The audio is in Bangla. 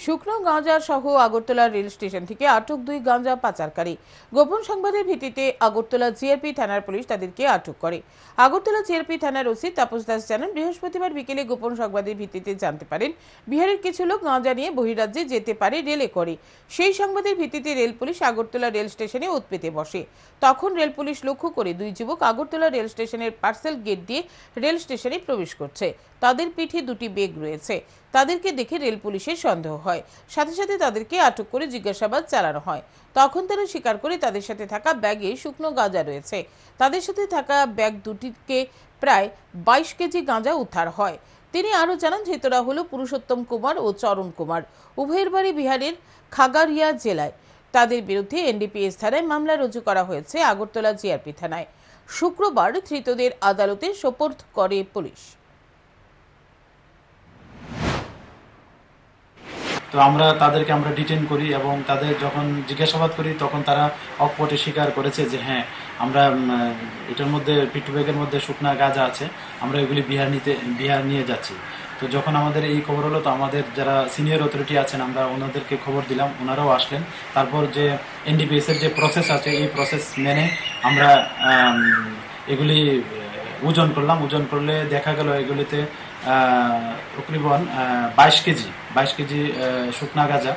শুকনো গাঁজা সহ আগরতলা রেল স্টেশন থেকে আটক দুই গাঁজা পাচারকারী। গোপন সংবাদের ভিত্তিতে আগরতলা জিআরপি থানার পুলিশ তাদেরকে আটক করে। আগরতলা জিআরপি থানার ওসি তাপস দাস জানান, বৃহস্পতিবার বিকেলে গোপন সংবাদের ভিত্তিতে জানতে পারেন বিহারের কিছু লোক গাঁজা নিয়ে বহিরাজ্যে যেতে পারে রেলে করে। সেই সংবাদের ভিত্তিতে রেল পুলিশ আগরতলা রেল স্টেশনে ওঁত পেতে বসে। তখন রেল পুলিশ লক্ষ্য করে দুই যুবক আগরতলা রেল স্টেশনের পার্সেল গেট দিয়ে রেল স্টেশনে প্রবেশ করছে। তাদের পিঠে দুটি ব্যাগ রয়েছে। তাদেরকে দেখে রেল পুলিশের সন্দেহ হয়, সাথে সাথে তাদেরকে আটক করে জিজ্ঞাসাবাদ চালানো হয়। তখন তারা স্বীকার করে তাদের সাথে থাকা ব্যাগে শুকনো গাঁজা রয়েছে। তাদের সাথে থাকা ব্যাগ দুটিকে প্রায় 22 কেজি গাঁজা উদ্ধার হয়। তিনি আরও জানান, ধৃতরা হলো পুরুষোত্তম কুমার ও চরণ কুমার। উভয়ের বাড়ি বিহারের খাগারিয়া জেলায়। তাদের বিরুদ্ধে এনডিপিএস ধারায় মামলা রুজু করা হয়েছে আগরতলা জিআরপি থানায়। শুক্রবার ধৃতদের আদালতে সোপর্দ করে পুলিশ। তো তাদেরকে ডিটেইন করি এবং তাদের যখন জিজ্ঞাসাবাদ করি তখন তারা অকপটে স্বীকার করেছে যে হ্যাঁ, আমরা এটার মধ্যে পিট্টু ব্যাগের মধ্যে শুকনা গাঁজা আছে, আমরা এগুলি বিহার নিয়ে যাচ্ছি। তো যখন আমাদের এই খবর হলো, তো আমাদের যারা সিনিয়র অথরিটি আছেন আমরা ওনাদেরকে খবর দিলাম, ওনারাও আসলেন। তারপর যে এনডিপিএস এর যে প্রসেস আছে এই প্রসেস মেনে আমরা এগুলি ওজন করলাম। ওজন করলে দেখা গেল এগুলিতে তকরিবন 22 কেজি শুকনা গাঁজা